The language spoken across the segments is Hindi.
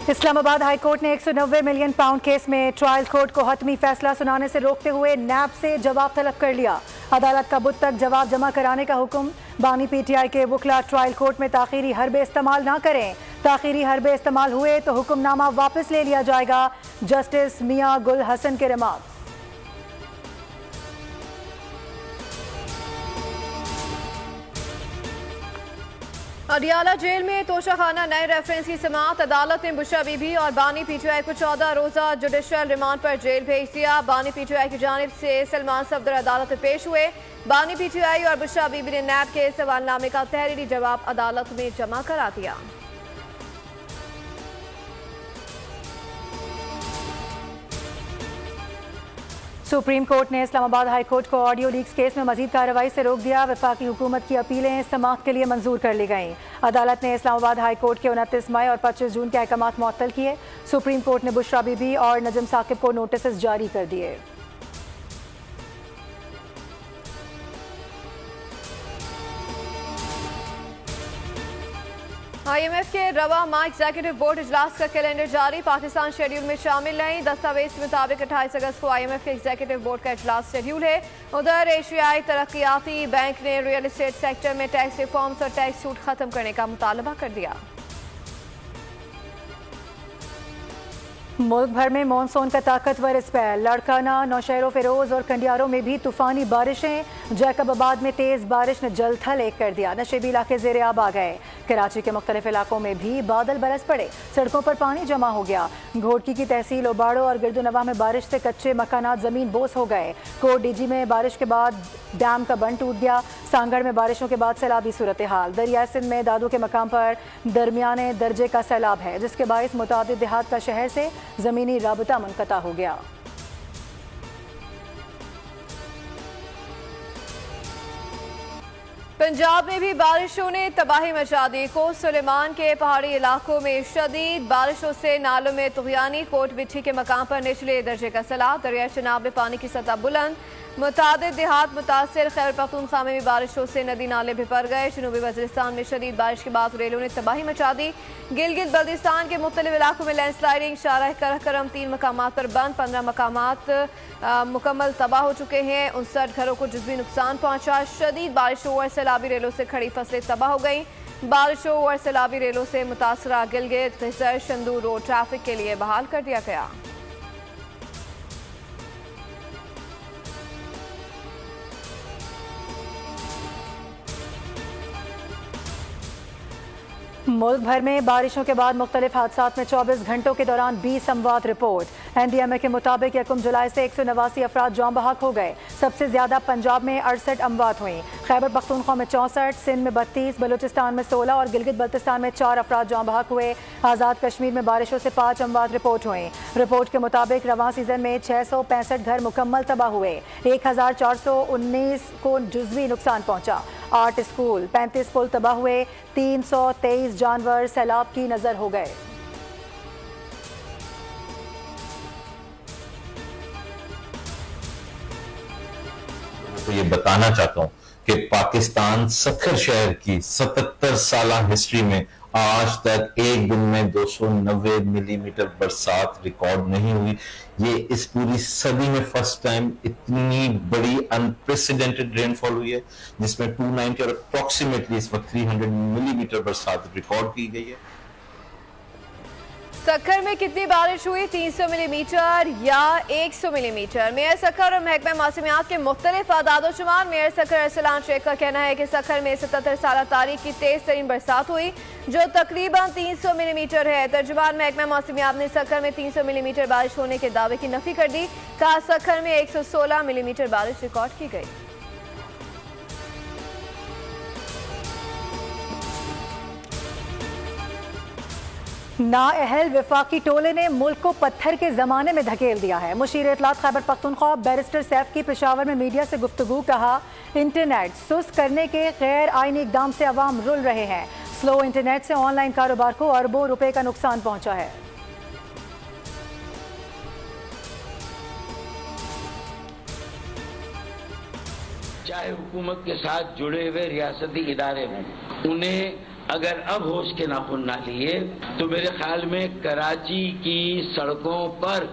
इस्लामाबाद हाई कोर्ट ने 190 मिलियन पाउंड केस में ट्रायल कोर्ट को हतमी फैसला सुनाने से रोकते हुए नैब से जवाब तलब कर लिया। अदालत का बुध तक जवाब जमा कराने का हुक्म। बानी पीटीआई के वकला ट्रायल कोर्ट में ताखीरी हरबे इस्तेमाल ना करें। ताखीरी हरबे इस्तेमाल हुए तो हुक्मनामा वापस ले लिया जाएगा। जस्टिस मियां गुल हसन के रिमार्क्स। अडियाला जेल में तोशाखाना नए रेफरेंस की समाअत। अदालत ने बुशरा बीबी और बानी पीटीआई को 14 रोजा जुडिशल रिमांड पर जेल भेज दिया। बानी पीटीआई की जानिब से सलमान सफदर अदालत में पेश हुए। बानी पीटीआई और बुशरा बीबी ने नैब के सवालनामे का तहरीरी जवाब अदालत में जमा करा दिया। सुप्रीम कोर्ट ने इस्लामाबाद हाई कोर्ट को ऑडियो लीक्स केस में मजीद कार्रवाई से रोक दिया। वफाकी हुकूमत की अपीलें समाअत के लिए मंजूर कर ली गईं। अदालत ने इस्लामाबाद हाई कोर्ट के 29 मई और 25 जून के अहकामात मुअत्तल किए। सुप्रीम कोर्ट ने बुशरा बीबी और नजम साकिब को नोटिस जारी कर दिए। IMF के रवा माह एग्जीक्यूटिव बोर्ड इजलास का कैलेंडर जारी। पाकिस्तान शेड्यूल में शामिल नहीं। दस्तावेज के मुताबिक 28 अगस्त को IMF के एग्जीक्यूटिव बोर्ड का इजलास शेड्यूल है। उधर एशियाई तरक्याती बैंक ने रियल एस्टेट सेक्टर में टैक्स रिफॉर्म्स और टैक्स छूट खत्म करने का मुतालबा कर दिया। मुल्क भर में मानसून का ताकतवर स्पेल। लड़काना, नौशहरों, फिरोज और कंडियारों में भी तूफानी बारिशें। जैकबाबाद में तेज बारिश ने जल थल एक कर दिया। नशेबी इलाके जेर आब आ गए। कराची के मुख्तलिफ इलाकों में भी बादल बरस पड़े। सड़कों पर पानी जमा हो गया। घोटकी की तहसील ओबाड़ो और गिरदुनवा में बारिश से कच्चे मकानात जमीन बोस हो गए। कोट डीजी में बारिश के बाद डैम का बंद टूट गया। सांगड़ में बारिशों के बाद सैलाबी सूरत हाल। दरिया सिंध में दादू के मकाम पर दरमियाने दर्जे का सैलाब है, जिसके बायस मुतादिद देहात का शहर से जमीनी राबता मुनक़ता हो गया। पंजाब में भी बारिशों ने तबाही मचा दी। कोट सुलेमान के पहाड़ी इलाकों में शदीद बारिशों से नालों में तुग़यानी। कोट बिठी के मकाम पर निचले दर्जे का सैलाब। दरिया चनाब में पानी की सतह बुलंद। मुतादिद देहात मुतासिर। खैबर पख्तूनख्वा में भी बारिशों से नदी नाले भर गए। जनूबी वज़ीरिस्तान में शदीद बारिश के बाद रेलों ने तबाही मचा दी। गिलगित बल्तिस्तान के मुख्तलिफ इलाकों में लैंडस्लाइडिंग। शाराह करम 3 मकामात पर बंद। 15 मकामात मुकम्मल तबाह हो चुके हैं। 59 घरों को जुज़वी नुकसान पहुंचा। शदीद बारिशों और सैलाबी रेलों से खड़ी फसलें तबाह हो गई। बारिशों और सैलाबी रेलों से मुतासरा गिलगित खिजर शंदूर रोड ट्रैफिक के लिए बहाल कर दिया गया। मुल्क भर में बारिशों के बाद मुख्तलिफ हादसात में 24 घंटों के दौरान 20 अमवात रिपोर्ट। NDMA के मुताबिक 1 जुलाई से 189 अफराद जान बहक हो गए। सबसे ज्यादा पंजाब में 68 अमवात हुई। खैबर पख्तूनख्वा में 64, सिंध में 32, बलूचिस्तान में 16 और गिलगित बल्तिस्तान में 4 अफराद जान बहक हुए। आज़ाद कश्मीर में बारिशों से 5 अमवात रिपोर्ट हुई। रिपोर्ट के मुताबिक रवां सीजन में 665 घर मुकम्मल तबाह हुए। 1419 को जुज़वी नुकसान पहुंचा। 8 स्कूल, 35 पुल तबाह हुए। 323 जानवर सैलाब की नजर हो गए। तो ये बताना चाहता हूं कि पाकिस्तान सखर शहर की 77 साल हिस्ट्री में आज तक एक दिन में 290 मिलीमीटर बरसात रिकॉर्ड नहीं हुई। ये इस पूरी सदी में फर्स्ट टाइम इतनी बड़ी अनप्रेसिडेंटेड रेनफॉल हुई है, जिसमें 290 और अप्रोक्सीमेटली इस वक्त 300 मिलीमीटर बरसात रिकॉर्ड की गई है। सखर में कितनी बारिश हुई? 300 मिलीमीटर या 100 मिलीमीटर? मेयर सखर और महकमा मौसमियात के मुख्तलिफ आदाद-ओ-शुमार। मेयर सखर अरसलान शेख का कहना है कि सखर में 77 साल तारीख की तेज तरीन बरसात हुई, जो तकरीबन 300 मिलीमीटर है। तर्जुमान महकमा मौसमियात ने सखर में 300 मिलीमीटर बारिश होने के दावे की नफी कर दी। कहा सखर में 116 मिलीमीटर बारिश रिकॉर्ड की गई। नाअहल वफाकी टोले ने मुल्क को पत्थर के जमाने में धकेल दिया है। मुशीर इत्तलात खैबर पख्तूनख्वा बैरिस्टर सैफ की पेशावर में मीडिया से गुफ्तगू। कहा इंटरनेट सुस्त करने के गैर आईनी इकदाम से अवाम रुल रहे हैं। स्लो इंटरनेट से ऑनलाइन कारोबार को अरबों रुपए का नुकसान पहुंचा है। चाहे हुकूमत के साथ जुड़े हुए रियासती इदारे हों, उन्हें अगर अब होश के नाखून ना लिए तो मेरे ख्याल में कराची की सड़कों पर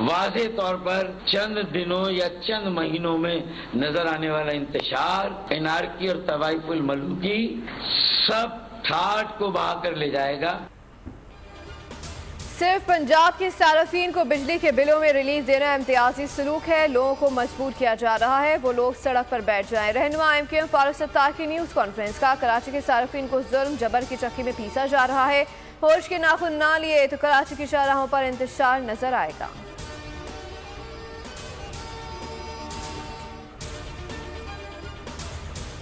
वाज़े तौर पर चंद दिनों या चंद महीनों में नजर आने वाला इंतशार, एनार्की और तवाइफुल मलूकी सब ठाठ को बहा कर ले जाएगा। सिर्फ पंजाब के सार्फिन को बिजली के बिलों में रिलीफ देना इम्तियाजी सलूक है। लोगों को मजबूर किया जा रहा है वो लोग सड़क पर बैठ जाएं। रहनुमा MQM फारूक सत्तार की न्यूज़ कॉन्फ्रेंस का कराची के सार्फिन को जुल्म जबर की चक्की में पीसा जा रहा है। होश के नाखून ना लिए तो कराची की शाहराहों पर इंतशार नजर आएगा।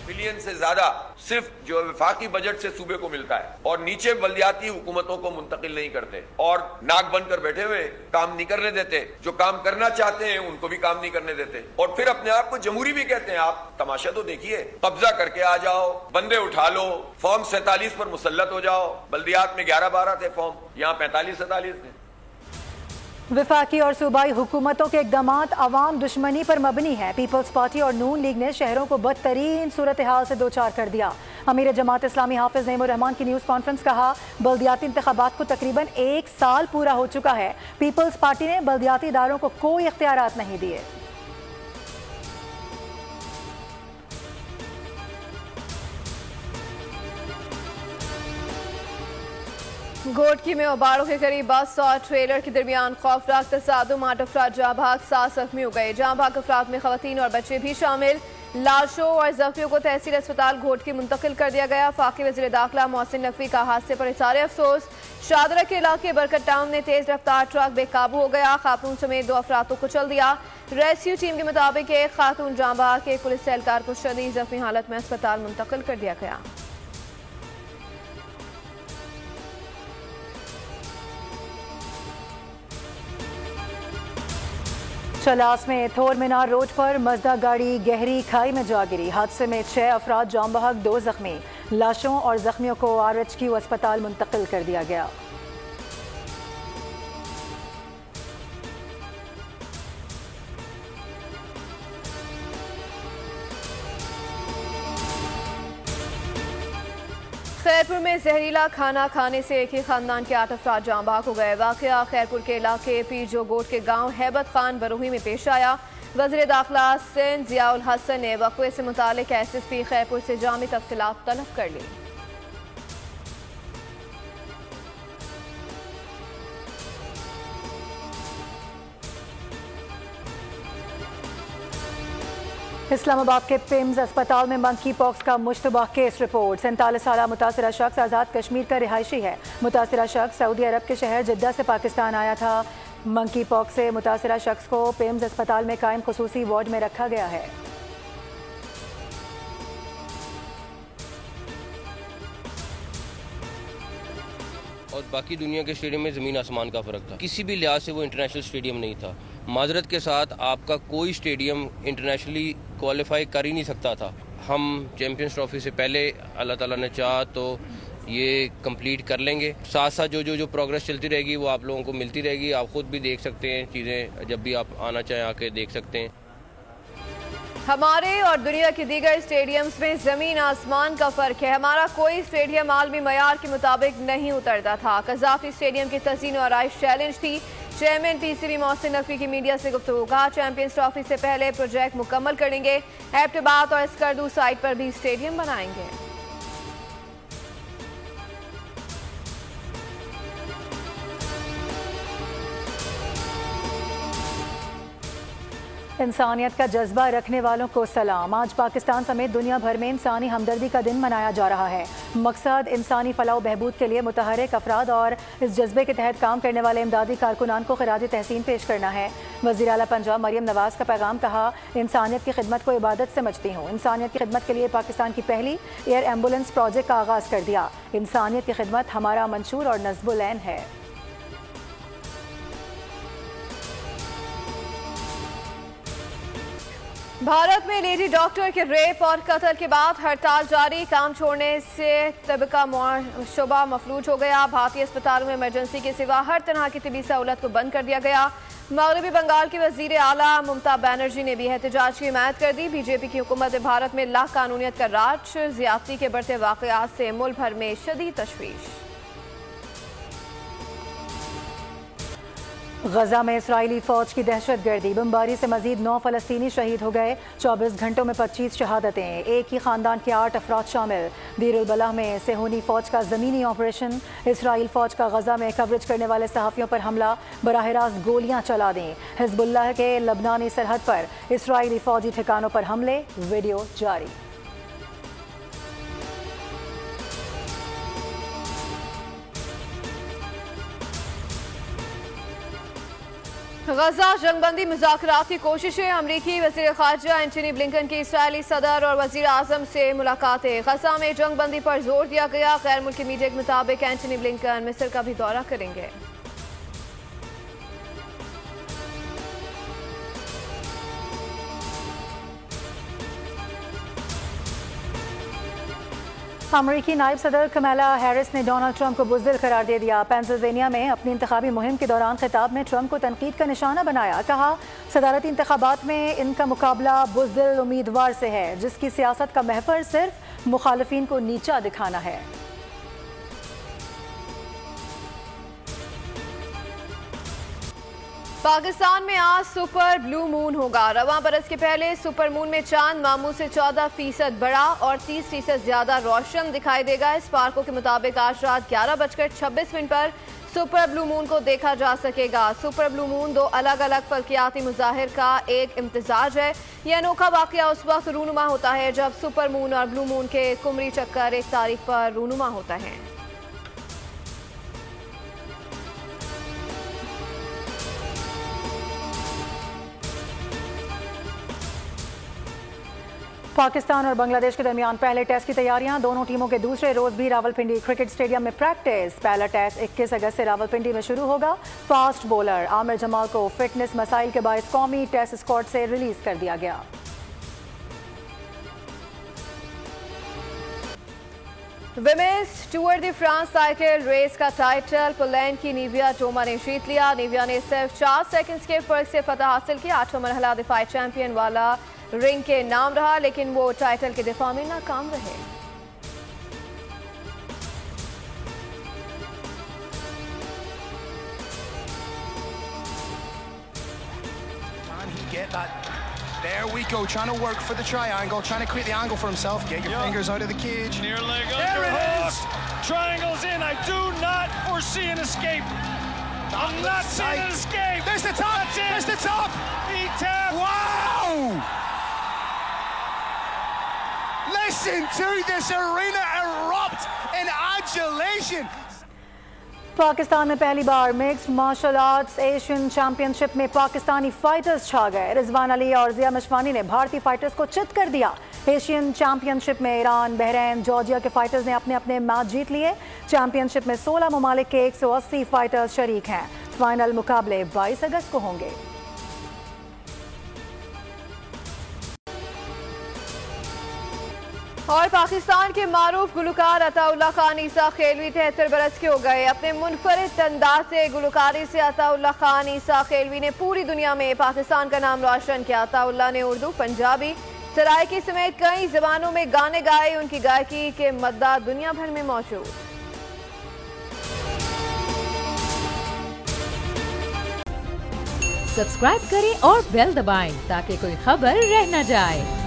बिलियन से ज्यादा सिर्फ जो वफाकी बजट से सूबे को मिलता है और नीचे बल्दियाती हुकूमतों को मुंतकिल नहीं करते और नाक बंद कर बैठे हुए काम नहीं करने देते। जो काम करना चाहते हैं उनको भी काम नहीं करने देते और फिर अपने आप को जमहूरी भी कहते हैं। आप तमाशा तो देखिए, कब्जा करके आ जाओ, बंदे उठा लो, फॉर्म 47 पर मुसल्लत हो जाओ। बल्दियात में 11-12 थे फॉर्म, यहाँ 45-47 थे। विफाकी और सूबाई हुकूमतों के इक़दामात अवाम दुश्मनी पर मबनी है। पीपल्स पार्टी और नून लीग ने शहरों को बदतरीन सूरत हाल से दोचार कर दिया। अमीर जमात इस्लामी हाफिज नईमुर रहमान की न्यूज़ कॉन्फ्रेंस कहा, बल्दियाती इंतखाबात को तकरीबन 1 साल पूरा हो चुका है। पीपल्स पार्टी ने बल्दियाती इदारों को कोई इख्तियारात नहीं दिए। गोटकी में उबाड़ों के करीब बस और ट्रेलर के दरमियान खौफनाक तसादुम, 8 अफराद जाँ भाग, 7 जख्मी हो गए। जाँ भाग अफराद में खवातीन और बच्चे भी शामिल। लाशों और जख्मियों को तहसील अस्पताल घोटकी मुंतकिल कर दिया गया। फाकी वज़ीर दाखिला मोहसिन नकवी का हादसे पर इज़हार अफसोस। शादरा के इलाके बरकत टाउन में तेज रफ्तार ट्रक बेकाबू हो गया, खातून समेत 2 अफराद को कुचल दिया। रेस्क्यू टीम के मुताबिक एक खातून जाँ भाग के पुलिस एहलकार को शदीद जख्मी हालत में अस्पताल मुंतकिल कर दिया गया। चलास में थोर मीनार रोड पर मजदा गाड़ी गहरी खाई में जा गिरी। हादसे में 6 अफराद जाम बहक, 2 जख्मी। लाशों और जख्मियों को RHQ अस्पताल मुंतकिल कर दिया गया। खैरपुर में जहरीला खाना खाने से एक ही खानदान के 8 अफराद जाँ बहक हो गए। वाक़या खैरपुर के इलाके पीरजो गोट के गांव हैबत खान बरूही में पेश आया। वज़ीर दाखिला सिंध ज़ियाउल हसन ने वक़्वे से मुतालिक SSP खैरपुर से जामी तफसीलात तलब कर ली। इस्लामाबाद के पिम्स अस्पताल में मंकी पॉक्स का मुश्तबा केस रिपोर्ट। 47 साला मुतासरा शख्स आज़ाद कश्मीर का रिहायशी है। मुतासरा शख्स सऊदी अरब के शहर जिद्दा से पाकिस्तान आया था। मंकी पॉक्स से मुतासरा शख्स को पिम्स अस्पताल में कायम खुसूसी वार्ड में रखा गया है। और बाकी दुनिया के स्टेडियम में ज़मीन आसमान का फ़र्क था। किसी भी लिहाज से वो इंटरनेशनल स्टेडियम नहीं था। माजरत के साथ आपका कोई स्टेडियम इंटरनेशनली क्वालिफाई कर ही नहीं सकता था। हम चैम्पियंस ट्रॉफी से पहले अल्लाह ताला ने चाहा तो ये कंप्लीट कर लेंगे। साथ साथ जो प्रोग्रेस चलती रहेगी वो आप लोगों को मिलती रहेगी। आप खुद भी देख सकते हैं चीज़ें, जब भी आप आना चाहें आके देख सकते हैं। हमारे और दुनिया के दीगर स्टेडियम्स में जमीन आसमान का फर्क है। हमारा कोई स्टेडियम आलमी मयार के मुताबिक नहीं उतरता था। कज़ाफी स्टेडियम की तज़ीन और आइश चैलेंज थी। चेयरमैन PCB मोहसिन नकवी की मीडिया से गुफ्तगू कहा, चैंपियंस ट्रॉफी से पहले प्रोजेक्ट मुकम्मल करेंगे। एबटाबाद और स्कर्दू साइट पर भी स्टेडियम बनाएंगे। इंसानियत का जज्बा रखने वालों को सलाम। आज पाकिस्तान समेत दुनिया भर में इंसानी हमदर्दी का दिन मनाया जा रहा है। मकसद इंसानी फलाह बहबूद के लिए मुतहर्रिक अफराद और इस जज्बे के तहत काम करने वाले इमदादी कारकुनान को खिराज तहसीन पेश करना है। वज़ीर आला पंजाब मरियम नवाज का पैगाम, कहा, इंसानियत की खिदमत को इबादत समझती हूँ। इंसानियत की खिदमत के लिए पाकिस्तान की पहली एयर एम्बुलेंस प्रोजेक्ट का आगाज़ कर दिया। इंसानियत की खिदमत हमारा मंशूर और नज़्बुल ऐन है। भारत में लेडी डॉक्टर के रेप और कत्ल के बाद हड़ताल जारी। काम छोड़ने से तबका शोबा मफलूज हो गया। भारतीय अस्पतालों में इमरजेंसी के सिवा हर तरह की तिबी सहूलत को बंद कर दिया गया। मगरबी बंगाल की वजीर आला ममता बनर्जी ने भी एहतजाज की हिमायत कर दी। बीजेपी की हुकूमत भारत में लाकानूनियत का राज, ज्यादती के बढ़ते वाकयात से मुल्क भर में शदीद तशवीश। गजा में इसराइली फौज की दहशतगर्दी, बमबारी से मजीद 9 फलस्तीनी शहीद हो गए। 24 घंटों में 25 शहादतें, एक ही खानदान के 8 अफराद शामिल। दीर अल बलाह में सेहूनी फौज का जमीनी ऑपरेशन, इसराइल फौज का गजा में कवरेज करने वाले सहाफ़ियों पर हमला, बराह रास्त गोलियां चला दी। हिजबुल्लाह के लबनानी सरहद पर इसराइली फौजी ठिकानों पर हमले, वीडियो जारी। गजा जंगबंदी मुज़ाकरात की कोशिशें, अमरीकी वज़ीर ख़ारजा एंटनी ब्लिंकन की इसराइली सदर और वज़ीर आज़म से मुलाकातें। गजा में जंगबंदी पर जोर दिया गया। गैर मुल्की मीडिया के मुताबिक एंटनी ब्लिंकन मिस्र का भी दौरा करेंगे। अमरीकी नायब सदर कमला हैरिस ने डोनाल्ड ट्रंप को बुज़दिल करार दे दिया। पेंसिल्वेनिया में अपनी इंतखाबी मुहिम के दौरान खिताब में ट्रंप को तनकीद का निशाना बनाया। कहा, सदारती इंतखाबात में इनका मुकाबला बुज़दिल उम्मीदवार से है जिसकी सियासत का महवर सिर्फ मुखालिफिन को नीचा दिखाना है। पाकिस्तान में आज सुपर ब्लू मून होगा। रवां बरस के पहले सुपर मून में चांद मामूल से 14% बड़ा और 30% ज्यादा रोशन दिखाई देगा। इस पार्कों के मुताबिक आज रात 11:26 पर सुपर ब्लू मून को देखा जा सकेगा। सुपर ब्लू मून 2 अलग अलग फल्कियाती मुजाहिर का एक इम्तिजाज है। यह अनोखा वाकया उस वक्त रूनुमा होता है जब सुपर मून और ब्लू मून के कुमरी चक्कर एक तारीख पर रूनुमा होता है। पाकिस्तान और बांग्लादेश के दरमियान पहले टेस्ट की तैयारियां, दोनों टीमों के दूसरे रोज भी रावलपिंडी क्रिकेट स्टेडियम में प्रैक्टिस। पहला टेस्ट 21 अगस्त से रावलपिंडी में शुरू होगा। फास्ट बॉलर आमिर जमाल को फिटनेस मसाइल के बायस कौमी टेस्ट स्क्वाड से रिलीज कर दिया गया। विमेंस टूर दी फ्रांस साइकिल रेस का टाइटल पोलैंड की निविया टोमा ने जीत लिया। निविया ने सिर्फ 4 सेकंड्स के फर्क से फतह हासिल की। 8वां मरहला दिफाई चैंपियन वाला रिंग के नाम रहा, लेकिन वो टाइटल के दिफा में नाकाम रहे। There we go, trying to work for the triangle, trying to create the angle for himself. Get your fingers out of the cage. Near leg there it is! Triangle's in. I do not foresee an escape. I'm not seeing an escape. There's the top! There's the top! He tapped. Wow! Listen to this arena erupt in adulation. Pakistan में पहली बार mixed martial arts Asian championship में पाकिस्तानी फाइटर्स छा गए। रिजवान अली और जिया मशवानी ने भारतीय फाइटर्स को चित कर दिया। एशियन चैंपियनशिप में ईरान, बहरीन, जॉर्जिया के फाइटर्स ने अपने अपने मैच जीत लिए। चैंपियनशिप में 16 ममालिक के 180 फाइटर्स शरीक हैं। फाइनल मुकाबले 22 अगस्त को होंगे। और पाकिस्तान के मारूफ गुलकार अताउल्ला खान ईसा खेलवी 73 बरस के हो गए। अपने मुनफरिद अंदाज से गुलकारी से अताउल्ला खान ईसा खेलवी ने पूरी दुनिया में पाकिस्तान का नाम रोशन किया। अताउल्ला ने उर्दू, पंजाबी, सराइकी समेत कई जबानों में गाने गाए। उनकी गायकी के मद्दा दुनिया भर में मौजूद। सब्सक्राइब करें और बेल दबाएं ताकि कोई खबर रह न जाए।